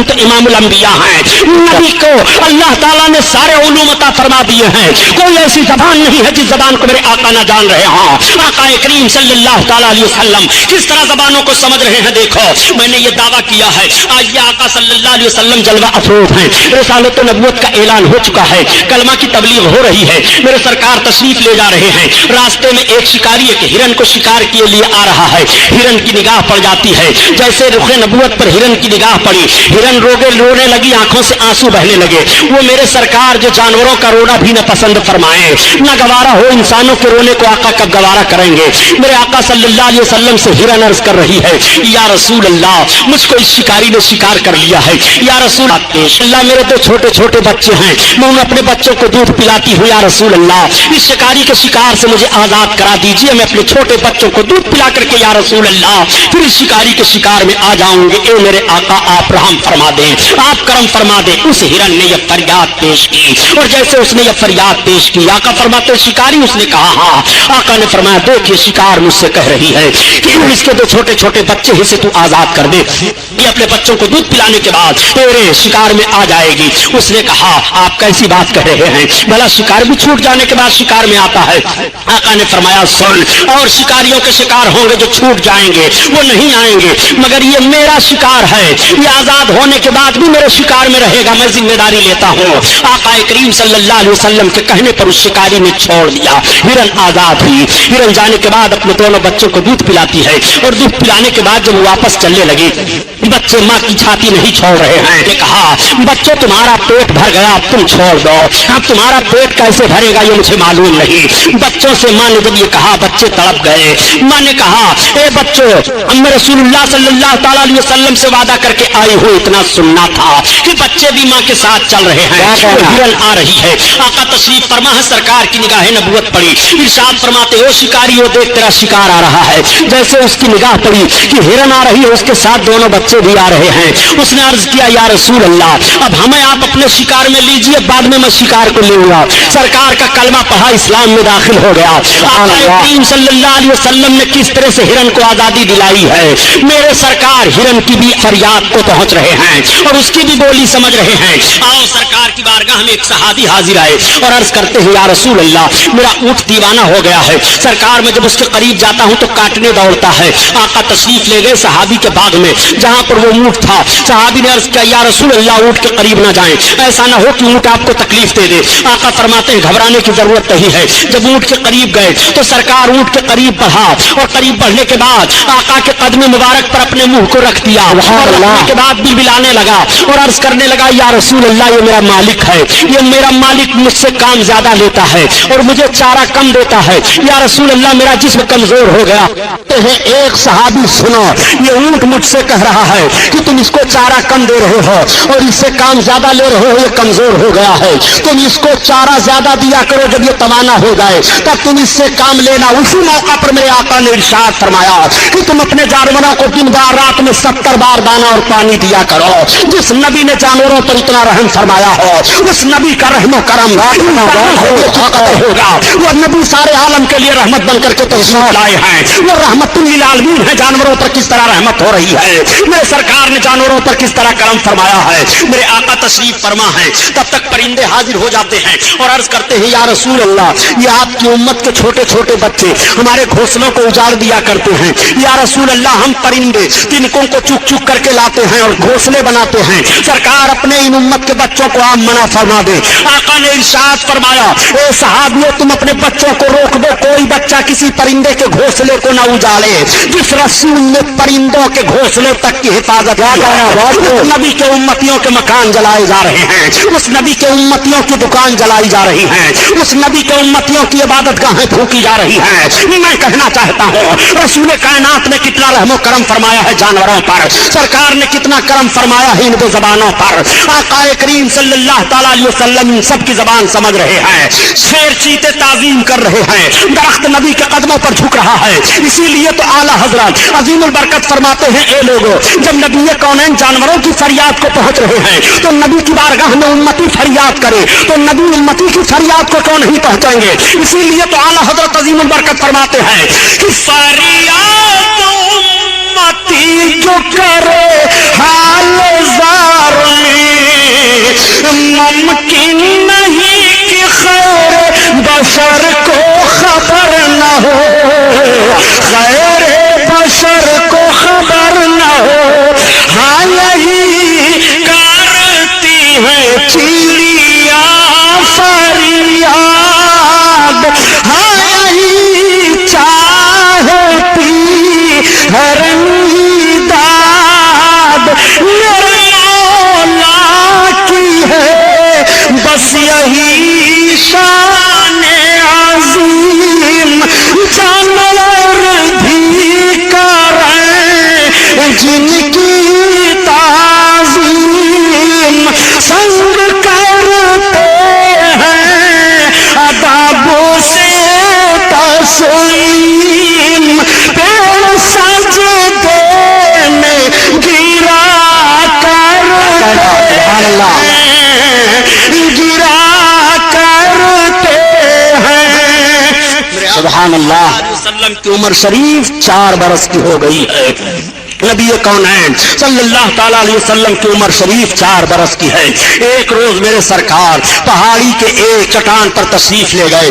تو امام الانبیاء ہیں, نبی کو اللہ تعالیٰ نے سارے علوم عطا فرما دیے ہیں. کوئی ایسی زبان نہیں ہے جس زبان کو میرے آقا نہ جان رہے ہوں. آقا کریم صلی اللہ تعالیٰ علیہ وسلم کس طرح زبانوں کو سمجھ رہے ہیں. دیکھو میں نے یہ دعویٰ کیا ہے, آج یہ آقا صلی اللہ علیہ وسلم جلوہ افروز ہیں, رسالت و نبوت کا اعلان ہو چکا ہے, کلمہ کی تبلیغ ہو رہی ہے, میرے سرکار تشریف لے جا رہے ہیں. راستے میں ایک شکاری ایک ہرن کو شکار کے لیے آ رہا ہے. ہرن کی نگاہ پڑ جاتی ہے, جیسے رخ نبوت پر ہرن کی نگاہ پڑی, ہرن رونے لگی, آنکھوں سے آنسو بہنے لگے. وہ میرے سرکار جو جانوروں کا رونا بھی نہ پسند فرمائے, نہ گوارا ہو انسانوں کے رونے کو, آقا کب گوارا کریں گے. میرے آقا صلی اللہ علیہ وسلم سے ہرن عرض کر رہی ہے, یا رسول اللہ مجھ کو اس شکاری نے شکار کر لیا ہے. یا رسول اللہ میرے تو چھوٹے چھوٹے بچے ہیں, میں اپنے بچوں کو دودھ پلاتی ہوں. یا رسول اللہ اس شکاری کے شکار سے مجھے آزاد کرا دیجیے, میں اپنے چھوٹے بچوں کو دودھ پلا کر کے یا رسول اللہ پھر اس شکاری کے شکار میں آ جاؤں گے. اے میرے آقا آپ رحم فرما دیں, آپ کرم فرما دیں. اس ہرن نے یہ فریاد پیش کی, اور جیسے اس نے یہ فریاد پیش کی, آقا فرماتے شکاری, اس نے کہا ہاں. آقا نے فرمایا دیکھیے شکار مجھ سے کہہ رہی ہے کہ اس کے دو چھوٹے چھوٹے بچے ہی سے تو آزاد کر دے, یہ اپنے بچوں کو دودھ پلانے کے بعد تیرے شکار میں آ جائے گی. اس نے کہا آپ کیسی بات کہہ رہے ہیں, بھلا شکار بھی چھوٹ جانے کے بعد شکار میں آتا ہے. آقا نے فرمایا سن, اور شکاریوں کے شکار ہوں گے جو چھوٹ جائیں گے, وہ نہیں آئیں گے, مگر یہ میرا شکار ہے, یہ آزاد ہونے کے بعد بھی میرے شکار میں رہے گا, میں ذمہ داری لیتا ہوں. آقا کریم صلی اللہ علیہ وسلم کے کہنے پر اس شکاری نے چھوڑ دیا, ہرن آزاد ہوئی. ہرن جانے کے بعد اپنے دونوں بچوں کو دودھ پلاتی ہے, اور دودھ پلانے کے بعد جب وہ واپس چلنے لگی, بچے ماں کی چھاتی نہیں چھوڑ رہے ہیں. یہ کہا بچوں تمہارا پیٹ بھر گیا, اب تم چھوڑ دو. اب تمہارا پیٹ کیسے بھرے گا یہ مجھے معلوم نہیں. بچوں سے ماں نے جب یہ کہا بچے تڑپ گئے. ماں نے کہا اے بچوں, ہم رسول اللہ صلی اللہ تعالیٰ علیہ وسلم سے وعدہ کر کے آئی ہوں, اتنا سننا تھا کہ بچے بھی ماں کے ساتھ چل رہے ہیں. ہرن آ رہی ہے, آقا تشریف فرما ہے, سرکار کی نگاہ نبوت پڑی, ارشاد فرماتے ہو شکاری ہو دیکھ تیرا شکار آ رہا ہے. جیسے اس کی نگاہ پڑی کہ ہرن آ رہی ہے, اس کے ساتھ دونوں بچے بھی آ رہے ہیں. اس نے عرض کیا یا رسول اللہ اب ہمیں آپ اپنے شکار میں لیجئے, بعد میں شکار کو لوں گا. سرکار کا کلمہ پڑھا, اسلام میں داخل ہو گیا. آقا کریم صلی اللہ علیہ وسلم نے کس طرح سے ہرن کو آزادی دلائی ہے. میرے سرکار ہرن کی بھی فریاد کو پہنچ رہے ہیں اور اس کی بھی بولی سمجھ رہے ہیں. آؤ سرکار کی بارگاہ میں ایک صحابی حاضر آئے اور عرض کرتے ہیں یا رسول اللہ میرا اونٹ دیوانہ ہو گیا ہے. سرکار میں جب اس کے قریب جاتا ہوں تو کاٹنے دوڑتا ہے. آقا تشریف لے گئے صحابی کے باغ میں جہاں پر وہ اونٹ تھا. صحابی نے عرض کیا یا رسول اللہ اونٹ کے قریب نہ جائیں, ایسا نہ ہو کہ اونٹ آپ کو تکلیف دے دے. آقا فرماتے ہیں گھبرانے کی ضرورت نہیں ہے. جب اونٹ کے قریب گئے تو سرکار اونٹ کے قریب بڑھا, اور قریب بڑھنے کے بعد آقا کے قدم مبارک پر اپنے منہ کو رکھ دیا, اور رکھنے کے بعد بلبلانے لگا اور عرض کرنے لگا یا رسول اللہ یہ میرا مالک ہے, یہ میرا مالک مجھ سے کام زیادہ لیتا ہے اور مجھے چارہ کم دیتا ہے. یا رسول اللہ میرا جسم کمزور ہو گیا. ایک صحابی سنو, یہ اونٹ مجھ سے کہہ رہا ہے کہ تم اس کو چارہ کم دے رہے ہو اور اس سے کام زیادہ لے رہے ہو, یہ کمزور ہو گیا ہے, تم اس کو چارہ زیادہ دیا کرو, جب یہ توانا ہو جائے تب تم اس سے کام لینا. اسی موقع پر میرے آقا نے ارشاد فرمایا کہ تم اپنے جانوروں کو دن بار رات میں 70 بار دانا اور پانی دیا کرو. جس نبی نے جانوروں پر اتنا رحم فرمایا ہو اس نبی کا رحم و کرم ہوگا. وہ نبی سارے عالم کے لیے رحمت بن کر کے تشریف لائے ہیں, وہ رحمت للعالمین ہے. جانوروں پر کس طرح رحمت ہو رہی ہے, میرے سرکار نے جانوروں پر کس طرح کرم فرمایا ہے. میرے آقا تشریف فرما ہے, تب تک پرندے حاضر ہو جاتے ہیں اور عرض کرتے ہیں یا رسول اللہ یہ آپ کی امت کے چھوٹے چھوٹے بچے ہمارے گھونسلوں کو اجاڑ دیا کرتے ہیں. یا رسول اللہ ہم پرندے تنکوں کو چک چک کر کے لاتے ہیں اور گھونسلے بناتے ہیں. سرکار اپنے ان امت کے بچوں کو آپ منع فرما دیں. آقا نے ارشاد فرمایا اے صحابیوں تم اپنے بچوں کو روک دو, کوئی بچہ کسی پرندے کے گھونسلے کو نہ اجاڑے. جس رسول نے پرندوں کے گھونسلے تک کی حفاظت اس نبی کے امتیوں کے مکان جلائے جا رہے ہیں, اس نبی کے امتیوں کی دکان جلائی جا رہی ہیں, اس نبی کے امتیوں کی عبادت گاہیں پھونکی جا رہی ہیں. میں کہنا چاہتا ہوں رسول کائنات نے کتنا رحم و کرم فرمایا ہے جانوروں پر, سرکار نے کتنا کرم فرمایا ہے ان دو زبانوں پر. آقا کریم صلی اللہ تعالیٰ علیہ وسلم ان سب کی زبان سمجھ رہے ہیں. شیر چیتے تعظیم کر رہے ہیں, درخت نبی کے قدموں پر جھک رہا ہے. اسی لیے تو اعلیٰ حضرت عظیم البرکت فرماتے ہیں اے لوگوں جب نبی کونین جانوروں کی فریاد کو پہنچ رہے ہیں تو نبی کی بارگاہ میں امتی فریاد کرے تو نبی امتی کی فریاد کو کیوں نہیں پہنچیں گے. اسی لیے تو اعلیٰ حضرت عظیم البرکت فرماتے ہیں کہ فریاد امتی جو کرے حال زار ممکن نہیں کہ خیر بشر کو خبر نہ ہو، خیر بشر کو خبر نہ ہو، ہاں یہی کرتی ہے چڑیا فریاد، ہاں یہی چاہتی ہے رنگی داد، میرے مولا کی ہے بس یہی شان عظیم، جانور بھی کریں جن کی تعظیم، سنگ کرتے ہیں ادب سے تسلیم، پیڑ سجدے میں گرا کرتے ہیں، گرا کرتے ہیں۔ سبحان اللہ۔ وسلم کی عمر شریف 4 برس کی ہو گئی ہے۔ نبی کونین صلی اللہ تعالیٰ علیہ وسلم کی عمر شریف 4 برس کی ہے۔ ایک روز میرے سرکار پہاڑی کے ایک چٹان پر تشریف لے گئے۔